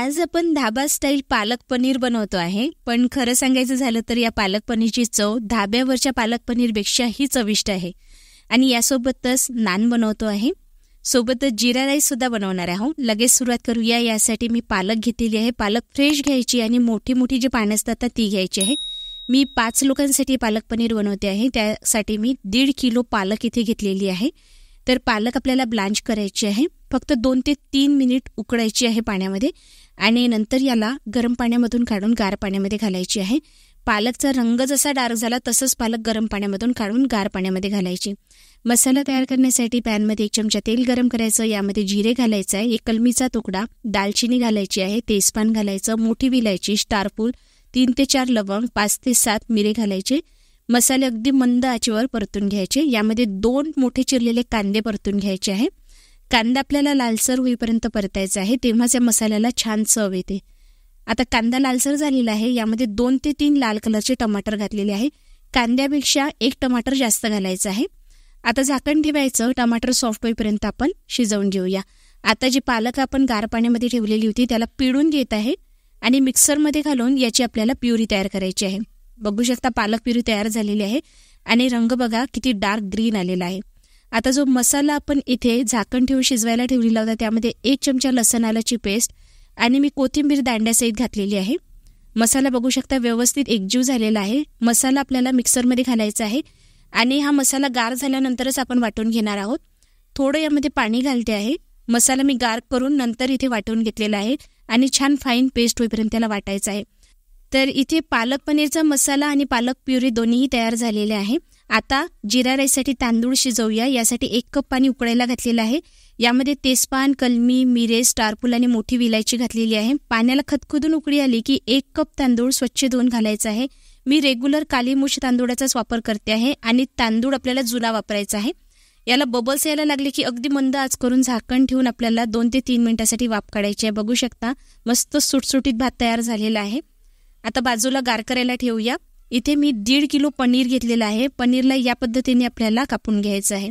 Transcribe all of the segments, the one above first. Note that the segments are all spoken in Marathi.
आज आपण धाबा स्टाईल पालक पनीर बनवतो आहे. पण खरं सांगायचं झालं तर या पालक पनीरची चव धाब्यावरच्या पालक पनीरपेक्षाही चविष्ट आहे. आणि यासोबतच नान बनवतो आहे, सोबतच जिरा राईस सुद्धा बनवणार आहोत. लगेच सुरुवात करूया. यासाठी मी पालक घेतलेली आहे. पालक फ्रेश घ्यायची आणि मोठी मोठी जी पानं असतात ती घ्यायची आहे. मी 5 लोकांसाठी पालक पनीर बनवते आहे. त्यासाठी मी 1.5 किलो पालक इथे घेतलेली आहे. तर पालक आपल्याला ब्लांच करायची आहे. फक्त 2 ते 3 मिनिट उकळायची आहे पाण्यामध्ये आणि नंतर याला गरम पाण्यामधून काढून गार पाण्यामध्ये घालायची आहे. पालकचा रंग जसा डार्क झाला तसंच पालक गरम पाण्यामधून काढून गार पाण्यामध्ये घालायची. मसाला तयार करण्यासाठी पॅनमध्ये 1 चमचा तेल गरम करायचं. यामध्ये जिरे घालायचं आहे, 1 कलमीचा तुकडा, दालचिनी घालायची आहे, तेजपान घालायचं, मोठी विलायची, स्टारफूल, 3 ते 4 लवंग, 5 ते 7 मिरे घालायचे. मसाले अगदी मंद आचेवर परतून घ्यायचे. यामध्ये 2 मोठे चिरलेले कांदे परतून घ्यायचे आहे. कांदा आपल्याला लालसर होईपर्यंत परतायचा आहे, तेव्हाच या मसाल्याला छान चव येते. आता कांदा लालसर झालेला आहे. यामध्ये 2 ते 3 लाल कलरचे टमाटर घातलेले आहे. कांद्यापेक्षा 1 टमाटर जास्त घालायचं आहे. आता झाकण ठेवायचं. टमाटर सॉफ्ट होईपर्यंत आपण शिजवून घेऊया. आता जी पालक आपण गार पाण्यामध्ये ठेवलेली होती त्याला पिळून घेत आहे आणि मिक्सरमध्ये घालून याची आपल्याला प्युरी तयार करायची आहे. बघू शकता पालक प्युरी तयार झालेली आहे आणि रंग बघा किती डार्क ग्रीन आलेला आहे. आता जो मसाला आपण इथे झाकण ठेवून शिजवायला ठेवलेला होता त्यामध्ये 1 चमचा लसूण आल्याची पेस्ट आणि मी कोथिंबीर दांड्यासहित घातलेली आहे. मसाला बघू शकता व्यवस्थित एकजीव झालेला आहे. मसाला आपल्याला मिक्सरमध्ये घालायचा आहे आणि हा मसाला गार झाल्यानंतरच आपण वाटून घेणार आहोत. थोडं यामध्ये पाणी घालते आहे. मसाला मी गार करून नंतर इथे वाटून घेतलेला आहे आणि छान फाईन पेस्ट होईपर्यंत त्याला वाटायचं आहे. तर इथे पालक पनीरचा मसाला आणि पालक प्युरी दोन्हीही तयार झालेले आहे. आता जिरा राईससाठी तांदूळ शिजवूया. यासाठी 1 कप पाणी उकळायला घातलेलं आहे. यामध्ये तेजपान, कलमी, मिरे, स्टारफूल आणि मोठी विलायची घातलेली आहे. पाण्याला खदखदून उकळी आली की 1 कप तांदूळ स्वच्छ धुवून घालायचा आहे. मी रेग्युलर काली मूछ तांदूळाचाच वापर करते आहे आणि तांदूळ आपल्याला जुना वापरायचा आहे. याला बबल्स यायला लागले की अगदी मंद आच करून झाकण ठेवून आपल्याला 2 ते 3 मिनिटासाठी वाफ काढायची आहे. बघू शकता मस्त सुटसुटीत भात तयार झालेला आहे. आता बाजूला गार करायला ठेवूया. इथे मी 1.5 किलो पनीर घेतलेलं आहे. पनीरला या पद्धतीने आपल्याला कापून घ्यायचं आहे.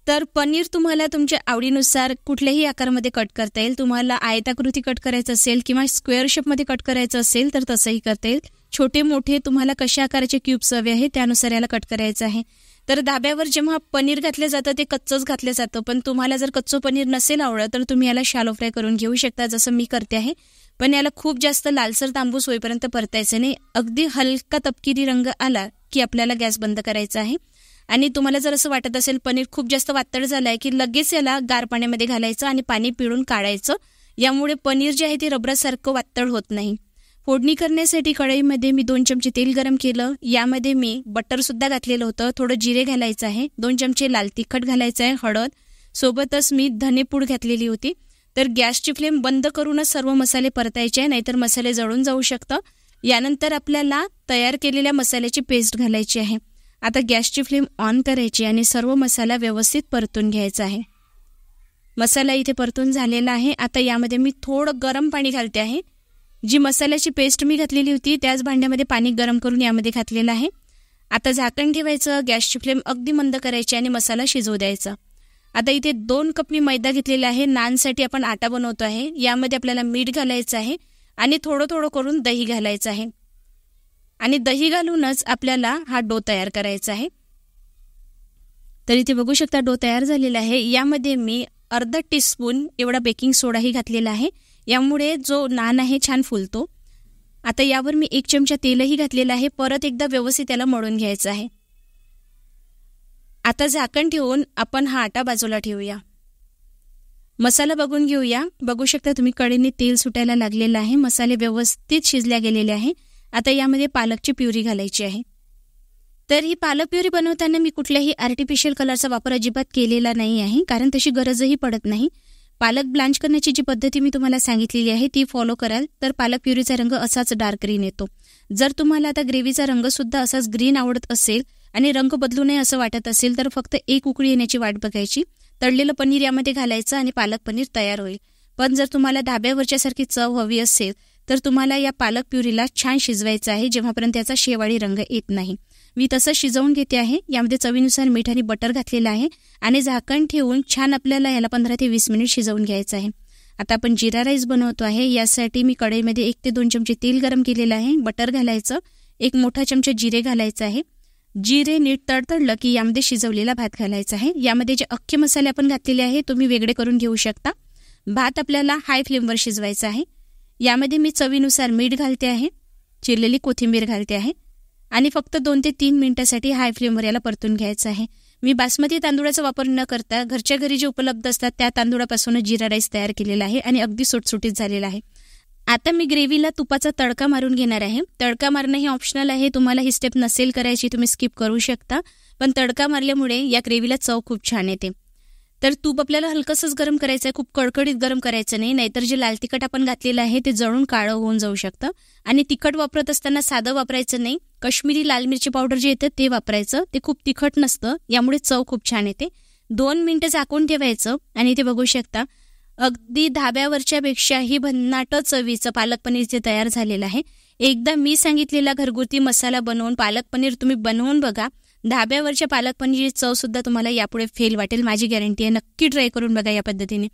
तर पनीर तुम्हाला तुमच्या आवडीनुसार कुठल्याही आकारामध्ये कट करता येईल. तुम्हाला आयताकृती कट करायचं असेल किंवा स्क्वेअर शेपमध्ये कट करायचं असेल तर तसंही करता येईल. छोटे मोठे तुम्हाला कशा आकाराचे क्यूब्स हवे आहे त्यानुसार याला कट करायचं आहे. तर धाब्यावर जेव्हा पनीर घातलं जातं ते कच्चंच घातलं जातं, पण तुम्हाला जर कच्चं पनीर नसेल आवडत तर तुम्ही याला शॅलो फ्राय करून घेऊ शकता जसं मी करते आहे. पण याला खूप जास्त लालसर तांबूस होईपर्यंत परतायचं नाही. अगदी हलका तपकिरी रंग आला की आपल्याला गॅस बंद करायचा आहे. आणि तुम्हाला जर असं वाटत असेल पनीर खूप जास्त वातळ झालं आहे की लगेच याला गार पाण्यामध्ये घालायचं आणि पाणी पिळून काढायचं. यामुळे पनीर जे आहे ते रबरासारखं वातळ होत नाही. फोडणी करण्यासाठी कढईमध्ये मी 2 चमचे तेल गरम केलं. यामध्ये मी बटरसुद्धा घातलेलं होतं. थोडं जिरे घालायचं आहे, 2 चमचे लाल तिखट घालायचं आहे, हळद, सोबतच मी धनेपूड घातलेली होती. तर गॅसची फ्लेम बंद करूनच सर्व मसाले परतायचे आहे, नाहीतर मसाले जळून जाऊ शकतं. यानंतर आपल्याला तयार केलेल्या मसाल्याची पेस्ट घालायची आहे. आता गॅसची फ्लेम ऑन करायची आणि सर्व मसाला व्यवस्थित परतून घ्यायचा आहे. मसाला इथे परतून झालेला आहे. आता यामध्ये मी थोडं गरम पाणी घालते आहे. जी मसाल्याची पेस्ट मी घातलेली होती त्याच भांड्यामध्ये पाणी गरम करून यामध्ये घातलेलं आहे. आता झाकण ठेवायचं, गॅसची फ्लेम अगदी मंद करायची आणि मसाला शिजवू द्यायचा. आता इथे 2 कप मी मैदा घेतलेला आहे. नानसाठी आपण आटा बनवतो आहे. यामध्ये आपल्याला मीठ घालायचं आहे आणि थोडं थोडं करून दही घालायचं आहे आणि दही घालूनच आपल्याला हा डो तयार करायचा आहे. तर इथे बघू शकता डो तयार झालेला आहे. यामध्ये मी अर्धा टीस्पून एवढा बेकिंग सोडाही घातलेला आहे. यामुळे जो नान आहे छान फुलतो. आता यावर मी 1 चमचा तेलही घातलेलं आहे. परत एकदा व्यवस्थित त्याला मळून घ्यायचं आहे. आता झाकण ठेवून आपण हा आटा बाजूला ठेवूया. मसाला बघून घेऊया. बघू शकता तुम्ही कढईने तेल सुटायला लागलेलं आहे. मसाले व्यवस्थित शिजल्या गेलेले आहे. आता यामध्ये पालकची प्युरी घालायची आहे. तर ही पालक प्युरी बनवताना मी कुठल्याही आर्टिफिशियल कलरचा वापर अजिबात केलेला नाही आहे, कारण तशी गरजही पडत नाही. पालक ब्लांच करण्याची जी पद्धती मी तुम्हाला सांगितलेली आहे ती फॉलो कराल तर पालक प्युरीचा रंग असाच डार्क ग्रीन येतो. जर तुम्हाला आता ग्रेव्हीचा रंगसुद्धा असाच ग्रीन आवडत असेल आणि रंग बदलू नये असं वाटत असेल तर फक्त 1 उकळी येण्याची वाट बघायची. तळलेलं पनीर यामध्ये घालायचं आणि पालक पनीर तयार होईल. पण जर तुम्हाला धाब्यावरच्यासारखी चव हवी असेल तर तुम्हाला या पालक प्युरीला छान शिजवायचं आहे जेव्हापर्यंत याचा शेवाळी रंग येत नाही. मी तसं शिजवून घेते आहे. यामध्ये चवीनुसार मीठ आणि बटर घातलेलं आहे आणि झाकण ठेवून छान आपल्याला याला 15 ते 20 मिनिट शिजवून घ्यायचं आहे. आता आपण जिरा राईस बनवतो आहे. यासाठी मी कढईमध्ये 1 ते 2 चमचे तेल गरम केलेलं आहे. बटर घालायचं, 1 मोठा चमचा जिरे घालायचं आहे. जिरे नीट तडतडलं की यामध्ये शिजवलेला भात घालायचा आहे. यामध्ये जे अख्खे मसाले आपण घातलेले आहे तुम्ही वेगळे करून घेऊ शकता. भात आपल्याला हाय फ्लेमवर शिजवायचा आहे. यामध्ये मी चवीनुसार मीठ घालते आहे, चिरलेली कोथिंबीर घालते आहे आणि फक्त 2 ते 3 मिनिटासाठी हाय फ्लेमवर याला परतून घ्यायचं आहे. मी बासमती तांदूळाचा वापर न करता घरच्या घरी जे उपलब्ध असतात त्या तांदूळापासूनच जिरा राईस तयार केलेला आहे आणि अगदी सुटसुटीत झालेला आहे. आता मी ग्रेव्हीला तुपाचा तडका मारून घेणार आहे. तडका मारणं हे ऑप्शनल आहे. तुम्हाला ही स्टेप नसेल करायची तुम्ही स्किप करू शकता, पण तडका मारल्यामुळे या ग्रेव्हीला चव खूप छान येते. तर तूप आपल्याला हलकसंच गरम करायचं आहे, खूप कडकडीत गरम करायचं नाही, नाहीतर जे लाल तिखट आपण घातलेलं आहे ते जळून काळं होऊन जाऊ शकतं. आणि तिखट वापरत असताना साधं वापरायचं नाही, कश्मीरी लाल मिरची पावडर जे येतं ते वापरायचं. ते खूप तिखट नसतं, यामुळे चव खूप छान येते. 2 मिनिटं झाकून ठेवायचं आणि ते बघू शकता अगदी धाब्यावरच्या पेक्षाही भन्नाट चवीचं पालक पनीर जे तयार झालेलं आहे. एकदा मी सांगितलेला घरगुती मसाला बनवून पालक पनीर तुम्ही बनवून बघा. धाब्यावरच्या पालक पनीरची चव सुद्धा तुम्हाला यापुढे फेल वाटेल, माझी गॅरंटी आहे. नक्की ट्राय करून बघा या पद्धतीने.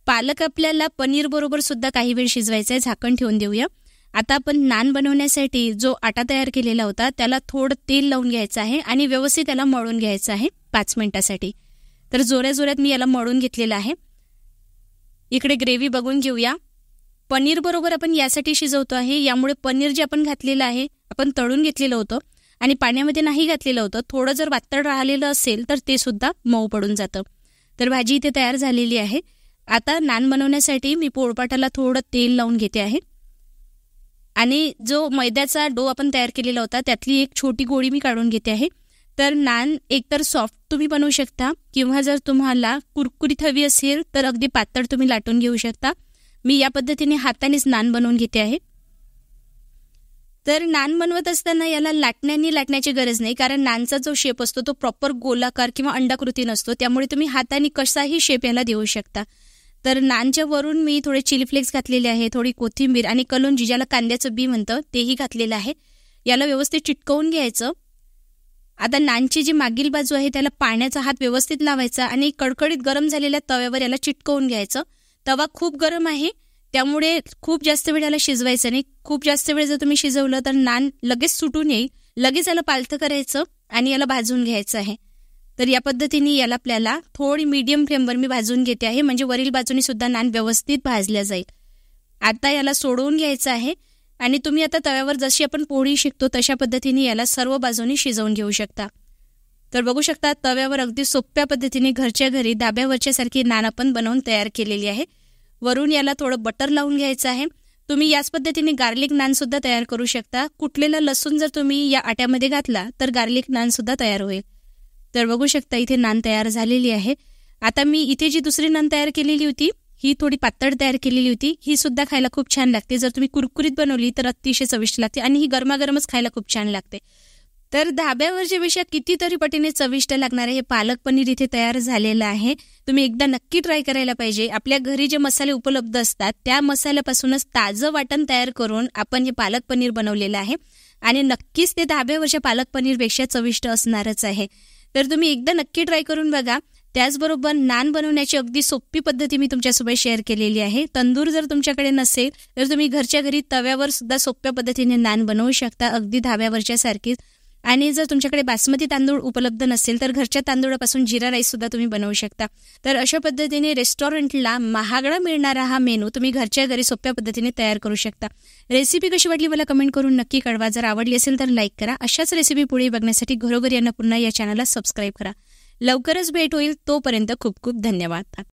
पालक आपल्याला पनीर बरोबर सुद्धा काही वेळ शिजवायचं आहे. झाकण ठेवून देऊया. आता आपण नान बनवण्यासाठी जो आटा तयार केलेला होता त्याला थोडं तेल लावून घ्यायचं आहे आणि व्यवस्थित त्याला मळून घ्यायचं आहे 5 मिनिटासाठी. तर जोऱ्यात मी याला मळून घेतलेलं आहे. इकडे ग्रेव्ही बघून घेऊया. पनीर बरोबर आपण यासाठी शिजवतो आहे, यामुळे पनीर जे आपण घातलेलं आहे आपण तळून घेतलेलं होतं आणि पाण्यामध्ये नाही घातलेलं होतं. थोडं जर पातळ राहिलेलं असेल तर ते सुद्धा मऊ पडून जातं. तर भाजी इथे तयार झालेली आहे. आता नान बनवण्यासाठी मी पोळपाटाला थोडं तेल लावून घेते आहे आणि जो मैद्याचा डो आपण तयार केलेला होता त्यातली एक छोटी गोळी मी काढून घेते आहे. तर नान एकतर सॉफ्ट तुम्ही बनवू शकता किंवा जर तुम्हाला कुरकुरीत हवी असेल तर अगदी पातळ तुम्ही लाटून घेऊ शकता. मी या पद्धतीने हातानेच नान बनवून घेते आहे. तर नान बनवत असताना याला लाटण्याची गरज नाही, कारण नानचा जो शेप असतो तो प्रॉपर गोलाकार किंवा अंडाकृती नसतो, त्यामुळे तुम्ही हाताने कसाही शेप याला देऊ शकता. तर नानच्या वरून मी थोडे चिली फ्लेक्स घातलेले आहे, थोडी कोथिंबीर आणि कलोंजी ज्याला कांद्याचं बी म्हणतं तेही घातलेलं आहे. याला व्यवस्थित चिटकवून घ्यायचं. आता नानची जी मागील बाजू आहे त्याला पाण्याचा हात व्यवस्थित लावायचा आणि कडकडीत गरम झालेल्या तव्यावर याला चिटकवून घ्यायचं. तवा खूप गरम आहे त्यामुळे खूप जास्त वेळ याला शिजवायचं नाही. खूप जास्त वेळ जर तुम्ही शिजवलं तर नान लगेच सुटून येईल. लगेच याला पालथं करायचं आणि याला भाजून घ्यायचं आहे. तर या पद्धतीने याला आपल्याला थोडी मीडियम फ्लेमवर मी भाजून घेते आहे, म्हणजे वरील बाजूनी सुद्धा नान व्यवस्थित भाजल्या जाईल. आता याला सोडवून घ्यायचं आहे आणि तुम्ही आता तव्यावर जशी आपण पोळी शिकतो तशा पद्धतीने याला सर्व बाजूनी शिजवून घेऊ शकता. तर बघू शकता तव्यावर अगदी सोप्या पद्धतीने घरच्या घरी धाब्यावरच्या सारखी नान आपण बनवून तयार केलेली आहे. वरून याला थोडं बटर लावून घ्यायचं आहे. तुम्ही याच पद्धतीने गार्लिक नान सुद्धा तयार करू शकता. कुटलेला लसूण जर तुम्ही या आट्यामध्ये घातला तर गार्लिक नान सुद्धा तयार होईल. तर बघू शकता इथे नान तयार झालेली आहे. आता मी इथे जी दुसरी नान तयार केलेली होती ही थोडी पातळ तयार केलेली होती. ही सुद्धा खायला खूप छान लागते. जर तुम्ही कुरकुरीत बनवली तर अतिशय चविष्ट लागते आणि ही गरमागरमच खायला खूप छान लागते. तर धाब्यावरच्या पेक्षा कितीतरी पटीने चविष्ट लागणारे हे पालक पनीर इथे तयार झालेलं आहे. तुम्ही एकदा नक्की ट्राय करायला पाहिजे. आपल्या घरी जे मसाले उपलब्ध असतात त्या मसाल्यापासूनच ताजं वाटण तयार करून आपण हे पालक पनीर बनवलेलं आहे आणि नक्कीच ते धाब्यावरच्या पालक पनीरपेक्षा चविष्ट असणारच आहे. तर तुम्ही एकदा नक्की ट्राय करून बघा. त्याचबरोबर नान बनवण्याची अगदी सोपी पद्धती मी तुमच्यासोबत शेअर केलेली आहे. तंदूर जर तुमच्याकडे नसेल तर तुम्ही घरच्या घरी तव्यावर सुद्धा सोप्या पद्धतीने नान बनवू शकता, अगदी धाब्यावरच्या सारखीच. आणि जर तुमच्याकडे बासमती तांदूळ उपलब्ध नसेल तर घरच्या तांदूळापासून जिरा राईस सुद्धा तुम्ही बनवू शकता. तर अशा पद्धतीने रेस्टॉरंटला महागडा मिळणारा हा मेनू तुम्ही घरच्या घरी सोप्या पद्धतीने तयार करू शकता. रेसिपी कशी वाटली मला कमेंट करून नक्की कळवा. जर आवडली असेल तर लाईक करा. अशाच रेसिपी पुढे बघण्यासाठी घरोघरी यांना पुन्हा या चॅनलला सबस्क्राईब करा. लवकरच भेट होईल. तोपर्यंत खूप खूप धन्यवाद.